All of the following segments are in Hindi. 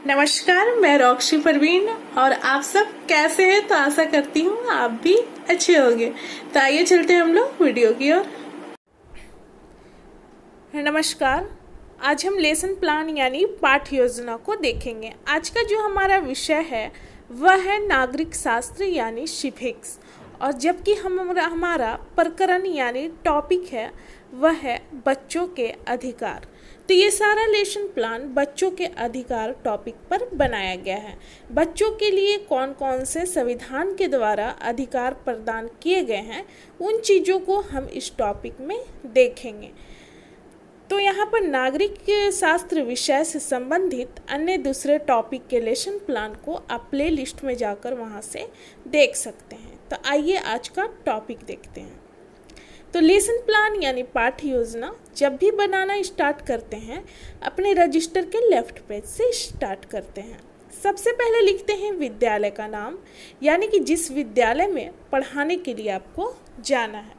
नमस्कार, मैं रॉक्सी परवीन और आप सब कैसे हैं। तो आशा करती हूँ आप भी अच्छे होंगे। तो आइए चलते हैं हम लोग वीडियो की ओर। नमस्कार, आज हम लेसन प्लान यानी पाठ योजना को देखेंगे। आज का जो हमारा विषय है वह है नागरिक शास्त्र यानी सिविक्स, और जबकि हमारा प्रकरण यानी टॉपिक है वह है बच्चों के अधिकार। तो ये सारा लेसन प्लान बच्चों के अधिकार टॉपिक पर बनाया गया है। बच्चों के लिए कौन कौन से संविधान के द्वारा अधिकार प्रदान किए गए हैं उन चीज़ों को हम इस टॉपिक में देखेंगे। तो यहाँ पर नागरिक शास्त्र विषय से संबंधित अन्य दूसरे टॉपिक के लेसन प्लान को आप प्ले लिस्ट में जाकर वहाँ से देख सकते हैं। तो आइए आज का टॉपिक देखते हैं। तो लेसन प्लान यानी पाठ योजना जब भी बनाना स्टार्ट करते हैं अपने रजिस्टर के लेफ्ट पेज से स्टार्ट करते हैं। सबसे पहले लिखते हैं विद्यालय का नाम, यानी कि जिस विद्यालय में पढ़ाने के लिए आपको जाना है।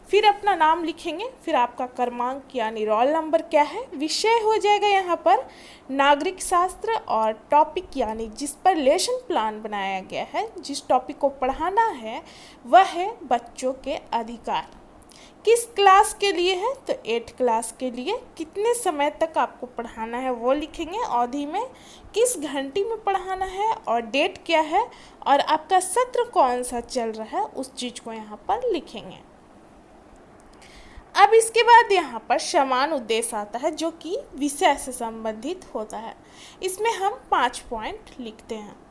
फिर अपना नाम लिखेंगे, फिर आपका क्रमांक यानी रोल नंबर क्या है। विषय हो जाएगा यहाँ पर नागरिक शास्त्र, और टॉपिक यानी जिस पर लेसन प्लान बनाया गया है, जिस टॉपिक को पढ़ाना है वह है बच्चों के अधिकार। किस क्लास के लिए है तो 8th क्लास के लिए। कितने समय तक आपको पढ़ाना है वो लिखेंगे, अवधि में किस घंटे में पढ़ाना है और डेट क्या है, और आपका सत्र कौन सा चल रहा है उस चीज़ को यहाँ पर लिखेंगे। अब इसके बाद यहाँ पर समान उद्देश्य आता है जो कि विषय से संबंधित होता है। इसमें हम 5 पॉइंट लिखते हैं।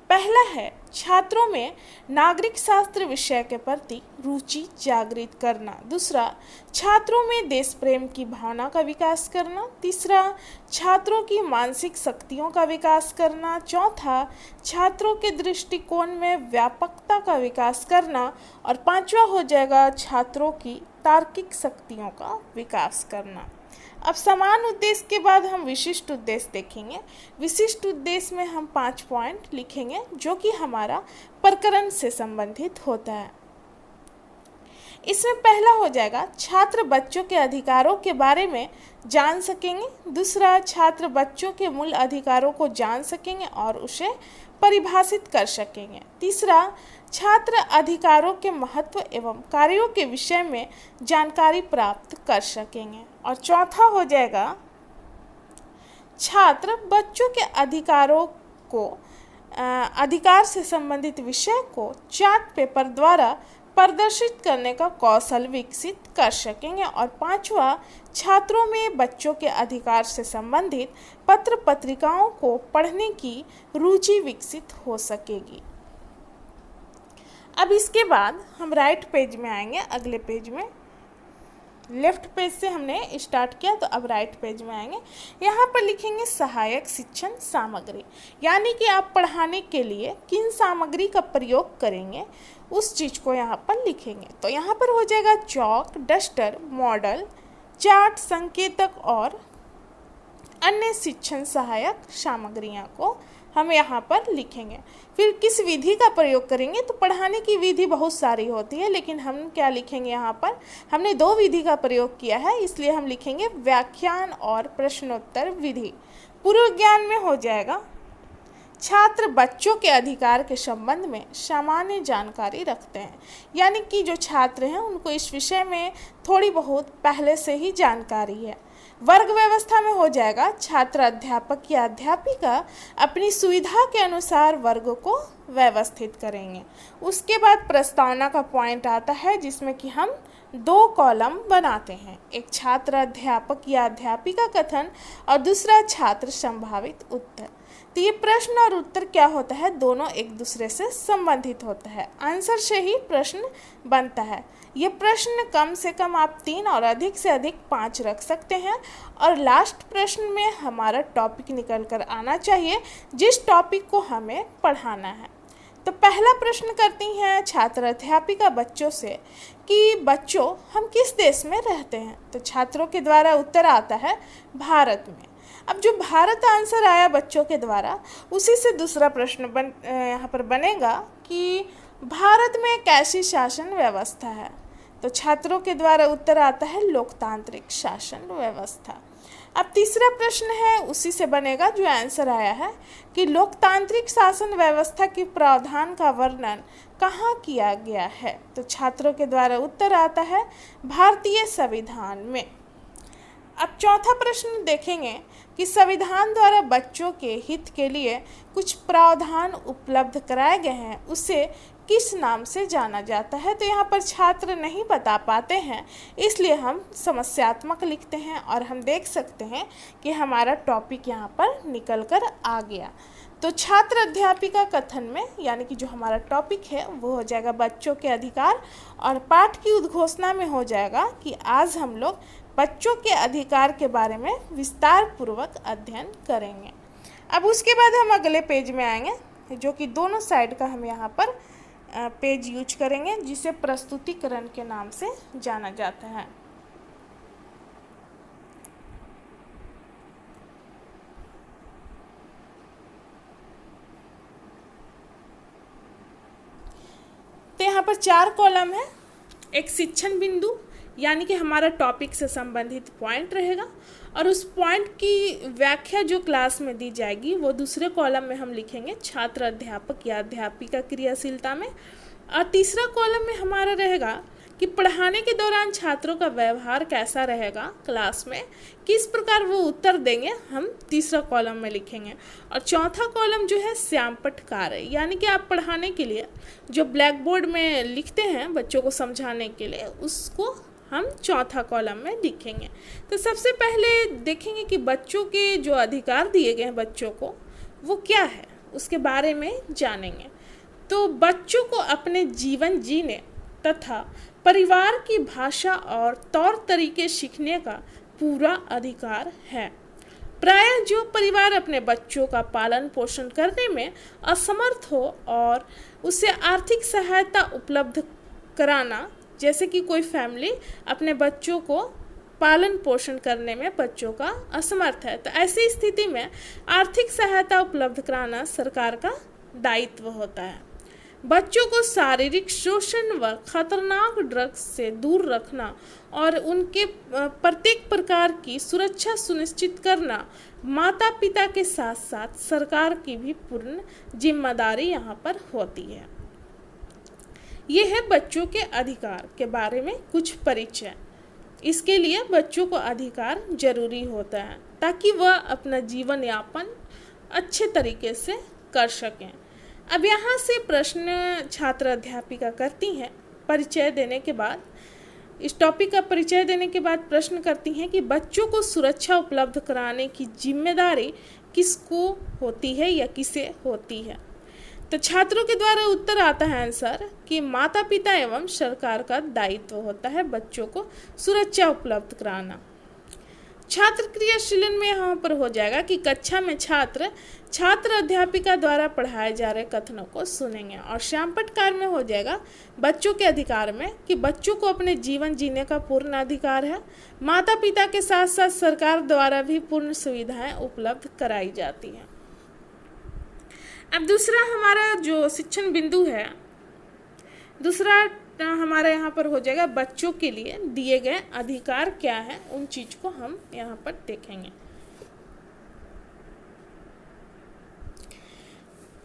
पहला है छात्रों में नागरिक शास्त्र विषय के प्रति रुचि जागृत करना। दूसरा, छात्रों में देश प्रेम की भावना का विकास करना। तीसरा, छात्रों की मानसिक शक्तियों का विकास करना। चौथा, छात्रों के दृष्टिकोण में व्यापकता का विकास करना। और पांचवा हो जाएगा छात्रों की तार्किक शक्तियों का विकास करना। अब समान उद्देश्य के बाद हम विशिष्ट उद्देश्य देखेंगे। विशिष्ट उद्देश्य में हम 5 पॉइंट लिखेंगे जो कि हमारा प्रकरण से संबंधित होता है। इसमें पहला हो जाएगा छात्र बच्चों के अधिकारों के बारे में जान सकेंगे। दूसरा, छात्र बच्चों के मूल अधिकारों को जान सकेंगे और उसे परिभाषित कर सकेंगे। तीसरा, छात्र अधिकारों के महत्व एवं कार्यों के विषय में जानकारी प्राप्त कर सकेंगे। और चौथा हो जाएगा छात्र बच्चों के अधिकारों को अधिकार से संबंधित विषय को चार्ट पेपर द्वारा प्रदर्शित करने का कौशल विकसित कर सकेंगे। और पांचवा, छात्रों में बच्चों के अधिकार से संबंधित पत्र पत्रिकाओं को पढ़ने की रुचि विकसित हो सकेगी। अब इसके बाद हम राइट पेज में आएंगे। अगले पेज में लेफ्ट पेज से हमने स्टार्ट किया, तो अब राइट पेज में आएंगे। यहाँ पर लिखेंगे सहायक शिक्षण सामग्री, यानी कि आप पढ़ाने के लिए किन सामग्री का प्रयोग करेंगे उस चीज़ को यहाँ पर लिखेंगे। तो यहाँ पर हो जाएगा चौक, डस्टर, मॉडल, चार्ट, संकेतक और अन्य शिक्षण सहायक सामग्रियाँ को हम यहाँ पर लिखेंगे। फिर किस विधि का प्रयोग करेंगे, तो पढ़ाने की विधि बहुत सारी होती है, लेकिन हम क्या लिखेंगे यहाँ पर, हमने 2 विधि का प्रयोग किया है, इसलिए हम लिखेंगे व्याख्यान और प्रश्नोत्तर विधि। पूर्व ज्ञान में हो जाएगा छात्र बच्चों के अधिकार के संबंध में सामान्य जानकारी रखते हैं, यानी कि जो छात्र हैं उनको इस विषय में थोड़ी बहुत पहले से ही जानकारी है। वर्ग व्यवस्था में हो जाएगा छात्र अध्यापक या अध्यापिका अपनी सुविधा के अनुसार वर्ग को व्यवस्थित करेंगे। उसके बाद प्रस्तावना का पॉइंट आता है जिसमें कि हम 2 कॉलम बनाते हैं, एक छात्र अध्यापक या अध्यापिका कथन और दूसरा छात्र संभावित उत्तर। तो ये प्रश्न और उत्तर क्या होता है, दोनों एक दूसरे से संबंधित होता है, आंसर से ही प्रश्न बनता है। ये प्रश्न कम से कम आप 3 और अधिक से अधिक 5 रख सकते हैं, और लास्ट प्रश्न में हमारा टॉपिक निकल कर आना चाहिए जिस टॉपिक को हमें पढ़ाना है। तो पहला प्रश्न करती हैं छात्र अध्यापिका बच्चों से कि बच्चों हम किस देश में रहते हैं, तो छात्रों के द्वारा उत्तर आता है भारत में। अब जो भारत आंसर आया बच्चों के द्वारा, उसी से दूसरा प्रश्न यहाँ पर बनेगा कि भारत में कैसी शासन व्यवस्था है, तो छात्रों के द्वारा उत्तर आता है लोकतांत्रिक शासन व्यवस्था। अब तीसरा प्रश्न है, उसी से बनेगा जो आंसर आया है कि लोकतांत्रिक शासन व्यवस्था के प्रावधान का वर्णन कहाँ किया गया है। तो छात्रों के द्वारा उत्तर आता है भारतीय संविधान में। अब चौथा प्रश्न देखेंगे कि संविधान द्वारा बच्चों के हित के लिए कुछ प्रावधान उपलब्ध कराए गए हैं, उसे किस नाम से जाना जाता है। तो यहाँ पर छात्र नहीं बता पाते हैं, इसलिए हम समस्यात्मक लिखते हैं और हम देख सकते हैं कि हमारा टॉपिक यहाँ पर निकल कर आ गया। तो छात्र अध्यापिका कथन में यानी कि जो हमारा टॉपिक है वो हो जाएगा बच्चों के अधिकार, और पाठ की उद्घोषणा में हो जाएगा कि आज हम लोग बच्चों के अधिकार के बारे में विस्तार पूर्वक अध्ययन करेंगे। अब उसके बाद हम अगले पेज में आएंगे, जो कि दोनों साइड का हम यहाँ पर पेज यूज करेंगे, जिसे प्रस्तुतिकरण के नाम से जाना जाता है। तो यहाँ पर 4 कॉलम है। एक शिक्षण बिंदु यानी कि हमारा टॉपिक से संबंधित पॉइंट रहेगा, और उस पॉइंट की व्याख्या जो क्लास में दी जाएगी वो दूसरे कॉलम में हम लिखेंगे छात्र अध्यापक या अध्यापिका क्रियाशीलता में। और तीसरा कॉलम में हमारा रहेगा कि पढ़ाने के दौरान छात्रों का व्यवहार कैसा रहेगा क्लास में, किस प्रकार वो उत्तर देंगे, हम तीसरा कॉलम में लिखेंगे। और चौथा कॉलम जो है श्यामपट्ट कार्य, यानी कि आप पढ़ाने के लिए जो ब्लैक बोर्ड में लिखते हैं बच्चों को समझाने के लिए, उसको हम चौथा कॉलम में लिखेंगे। तो सबसे पहले देखेंगे कि बच्चों के जो अधिकार दिए गए हैं बच्चों को वो क्या है, उसके बारे में जानेंगे। तो बच्चों को अपने जीवन जीने तथा परिवार की भाषा और तौर तरीके सीखने का पूरा अधिकार है। प्रायः जो परिवार अपने बच्चों का पालन पोषण करने में असमर्थ हो और उसे आर्थिक सहायता उपलब्ध कराना, जैसे कि कोई फैमिली अपने बच्चों को पालन पोषण करने में बच्चों का असमर्थ है, तो ऐसी स्थिति में आर्थिक सहायता उपलब्ध कराना सरकार का दायित्व होता है। बच्चों को शारीरिक शोषण व खतरनाक ड्रग्स से दूर रखना और उनके प्रत्येक प्रकार की सुरक्षा सुनिश्चित करना माता पिता के साथ साथ सरकार की भी पूर्ण जिम्मेदारी यहाँ पर होती है। ये है बच्चों के अधिकार के बारे में कुछ परिचय। इसके लिए बच्चों को अधिकार जरूरी होता है ताकि वह अपना जीवन यापन अच्छे तरीके से कर सकें। अब यहाँ से प्रश्न छात्र अध्यापिका करती हैं परिचय देने के बाद, इस टॉपिक का परिचय देने के बाद प्रश्न करती हैं कि बच्चों को सुरक्षा उपलब्ध कराने की जिम्मेदारी किसको होती है या किसे होती है। तो छात्रों के द्वारा उत्तर आता है आंसर कि माता पिता एवं सरकार का दायित्व होता है बच्चों को सुरक्षा उपलब्ध कराना। छात्र क्रियाशीलन में यहाँ पर हो जाएगा कि कक्षा में छात्र अध्यापिका द्वारा पढ़ाए जा रहे कथनों को सुनेंगे। और श्यामपट्ट कार्य में हो जाएगा बच्चों के अधिकार में कि बच्चों को अपने जीवन जीने का पूर्ण अधिकार है। माता पिता के साथ साथ सरकार द्वारा भी पूर्ण सुविधाएं उपलब्ध कराई जाती हैं। अब दूसरा हमारा जो शिक्षण बिंदु है, दूसरा हमारा यहाँ पर हो जाएगा बच्चों के लिए दिए गए अधिकार क्या है, उन चीज को हम यहाँ पर देखेंगे।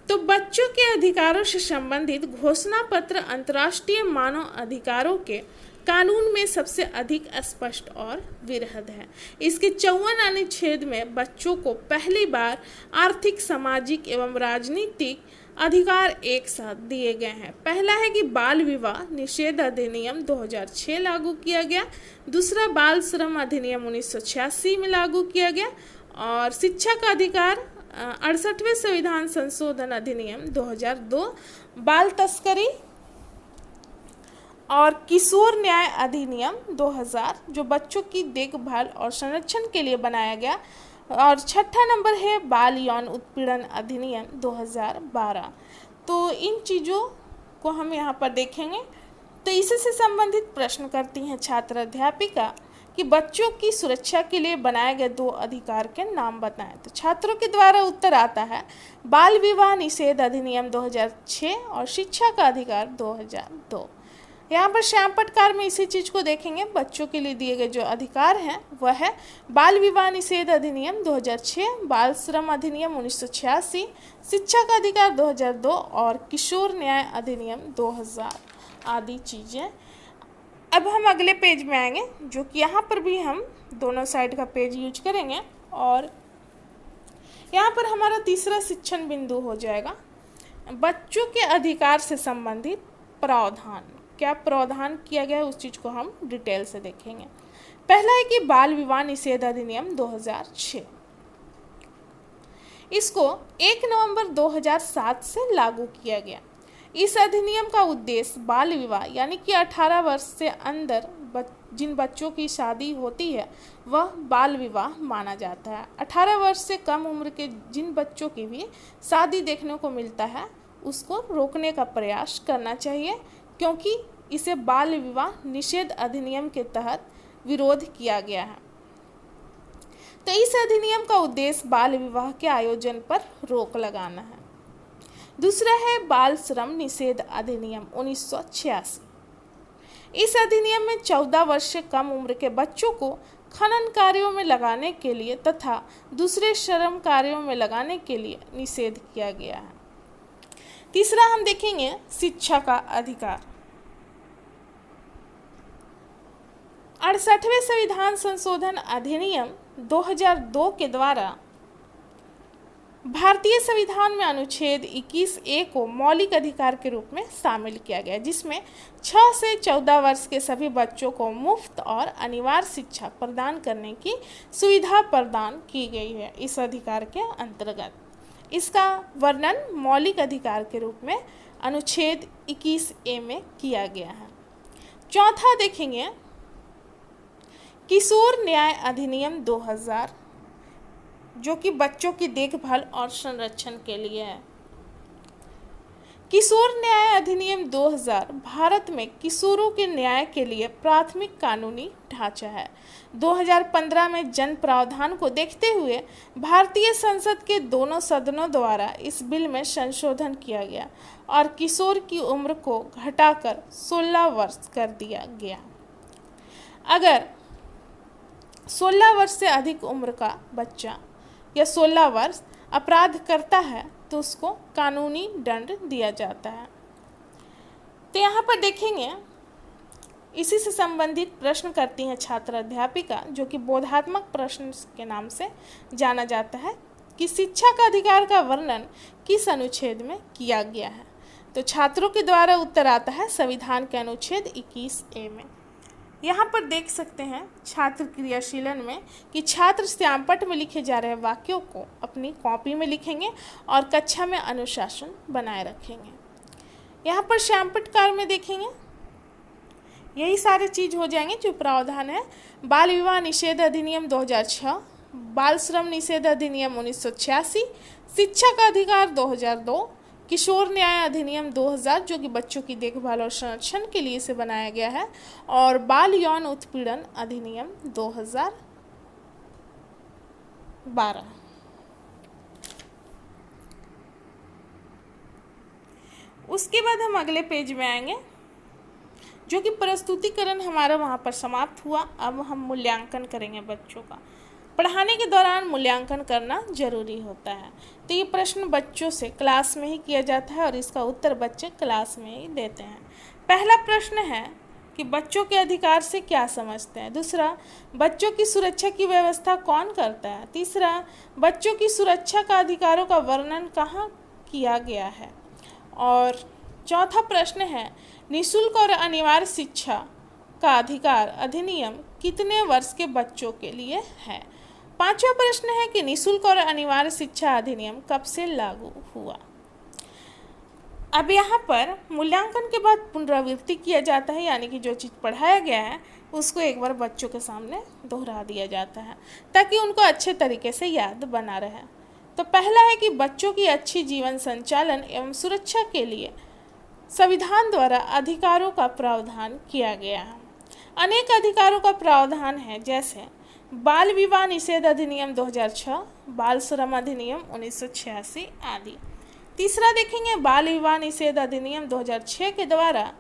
तो बच्चों के अधिकारों से संबंधित घोषणा पत्र अंतर्राष्ट्रीय मानव अधिकारों के कानून में सबसे अधिक स्पष्ट और विरहद है। इसके 54 अनुच्छेद में बच्चों को पहली बार आर्थिक, सामाजिक एवं राजनीतिक अधिकार एक साथ दिए गए हैं। पहला है कि बाल विवाह निषेध अधिनियम 2006 लागू किया गया। दूसरा बाल श्रम अधिनियम 1986 में लागू किया गया। और शिक्षा का अधिकार 68वें संविधान संशोधन अधिनियम 2002, बाल तस्करी और किशोर न्याय अधिनियम 2000 जो बच्चों की देखभाल और संरक्षण के लिए बनाया गया। और छठा नंबर है बाल यौन उत्पीड़न अधिनियम 2012। तो इन चीज़ों को हम यहाँ पर देखेंगे। तो इसी से संबंधित प्रश्न करती हैं छात्र अध्यापिका कि बच्चों की सुरक्षा के लिए बनाए गए 2 अधिकार के नाम बताएं। तो छात्रों के द्वारा उत्तर आता है बाल विवाह निषेध अधिनियम 2006 और शिक्षा का अधिकार 2002। यहाँ पर श्याम पटकार में इसी चीज़ को देखेंगे। बच्चों के लिए दिए गए जो अधिकार हैं वह है बाल विवाह निषेध अधिनियम 2006, बाल श्रम अधिनियम 1986, शिक्षा का अधिकार 2002 और किशोर न्याय अधिनियम 2000 आदि चीज़ें। अब हम अगले पेज में आएंगे, जो कि यहाँ पर भी हम दोनों साइड का पेज यूज करेंगे और यहाँ पर हमारा तीसरा शिक्षण बिंदु हो जाएगा बच्चों के अधिकार से संबंधित प्रावधान। क्या प्रावधान किया गया है उस चीज़ को हम डिटेल से देखेंगे। पहला है कि बाल विवाह निषेध अधिनियम 2006, इसको 1 नवंबर 2007 से लागू किया गया। इस अधिनियम का उद्देश्य बाल विवाह यानी कि 18 वर्ष से अंदर जिन बच्चों की शादी होती है वह बाल विवाह माना जाता है। 18 वर्ष से कम उम्र के जिन बच्चों की भी शादी देखने को मिलता है उसको रोकने का प्रयास करना चाहिए, क्योंकि इसे बाल विवाह निषेध अधिनियम के तहत विरोध किया गया है। तो इस अधिनियम का उद्देश्य बाल विवाह के आयोजन पर रोक लगाना है। दूसरा है बाल श्रम निषेध अधिनियम 1986। इस अधिनियम में 14 वर्ष से कम उम्र के बच्चों को खनन कार्यों में लगाने के लिए तथा दूसरे श्रम कार्यों में लगाने के लिए निषेध किया गया है। तीसरा हम देखेंगे शिक्षा का अधिकार। 68वें संविधान संशोधन अधिनियम 2002 के द्वारा भारतीय संविधान में अनुच्छेद 21A को मौलिक अधिकार के रूप में शामिल किया गया, जिसमें 6 से 14 वर्ष के सभी बच्चों को मुफ्त और अनिवार्य शिक्षा प्रदान करने की सुविधा प्रदान की गई है। इस अधिकार के अंतर्गत इसका वर्णन मौलिक अधिकार के रूप में अनुच्छेद 21A में किया गया है। चौथा देखेंगे किशोर न्याय अधिनियम 2000, जो कि बच्चों की देखभाल और संरक्षण के लिए है। किशोर न्याय अधिनियम 2000 भारत में किशोरों के न्याय के लिए प्राथमिक कानूनी ढांचा है। 2015 में जन प्रावधान को देखते हुए भारतीय संसद के दोनों सदनों द्वारा इस बिल में संशोधन किया गया और किशोर की उम्र को घटाकर 16 वर्ष कर दिया गया। अगर 16 वर्ष से अधिक उम्र का बच्चा या 16 वर्ष अपराध करता है तो उसको कानूनी दंड दिया जाता है। तो यहाँ पर देखेंगे इसी से संबंधित प्रश्न करती हैं छात्र अध्यापिका, जो कि बोधात्मक प्रश्न के नाम से जाना जाता है कि शिक्षा का अधिकार का वर्णन किस अनुच्छेद में किया गया है। तो छात्रों के द्वारा उत्तर आता है संविधान के अनुच्छेद 21A में। यहाँ पर देख सकते हैं छात्र क्रियाशीलन में कि छात्र श्यामपट्ट में लिखे जा रहे वाक्यों को अपनी कॉपी में लिखेंगे और कक्षा में अनुशासन बनाए रखेंगे। यहाँ पर श्यामपट्टकार में देखेंगे यही सारे चीज़ हो जाएंगे जो प्रावधान है। बाल विवाह निषेध अधिनियम 2006, बाल श्रम निषेध अधिनियम 1986, शिक्षा का अधिकार 2002, किशोर न्याय अधिनियम 2000 जो कि बच्चों की देखभाल और संरक्षण के लिए इसे बनाया गया है, और बाल यौन उत्पीड़न अधिनियम 2012। उसके बाद हम अगले पेज में आएंगे, जो कि प्रस्तुतिकरण हमारा वहाँ पर समाप्त हुआ। अब हम मूल्यांकन करेंगे बच्चों का। पढ़ाने के दौरान मूल्यांकन करना जरूरी होता है। तो ये प्रश्न बच्चों से क्लास में ही किया जाता है और इसका उत्तर बच्चे क्लास में ही देते हैं। पहला प्रश्न है कि बच्चों के अधिकार से क्या समझते हैं। दूसरा, बच्चों की सुरक्षा की व्यवस्था कौन करता है। तीसरा, बच्चों की सुरक्षा का अधिकारों का वर्णन कहाँ किया गया है। और चौथा प्रश्न है निःशुल्क और अनिवार्य शिक्षा का अधिकार अधिनियम कितने वर्ष के बच्चों के लिए है। पांचवा प्रश्न है कि निःशुल्क और अनिवार्य शिक्षा अधिनियम कब से लागू हुआ। अब यहाँ पर मूल्यांकन के बाद पुनरावृत्ति किया जाता है, यानी कि जो चीज़ पढ़ाया गया है उसको एक बार बच्चों के सामने दोहरा दिया जाता है ताकि उनको अच्छे तरीके से याद बना रहे। तो पहला है कि बच्चों की अच्छी जीवन संचालन एवं सुरक्षा के लिए संविधान द्वारा अधिकारों का प्रावधान किया गया है। अनेक अधिकारों का प्रावधान है, जैसे बाल विवाह निषेध अधिनियम 2006, बाल श्रम अधिनियम 1986 आदि। तीसरा देखेंगे बाल विवाह निषेध अधिनियम 2006 के द्वारा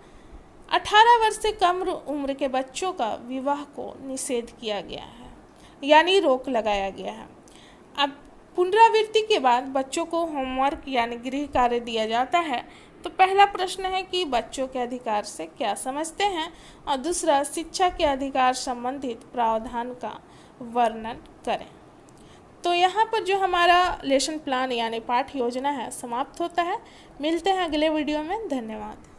18 वर्ष से कम उम्र के बच्चों का विवाह को निषेध किया गया है, यानी रोक लगाया गया है। अब पुनरावृत्ति के बाद बच्चों को होमवर्क यानी गृह कार्य दिया जाता है। तो पहला प्रश्न है कि बच्चों के अधिकार से क्या समझते हैं, और दूसरा शिक्षा के अधिकार संबंधित प्रावधान का वर्णन करें। तो यहाँ पर जो हमारा लेसन प्लान यानी पाठ योजना है समाप्त होता है। मिलते हैं अगले वीडियो में। धन्यवाद।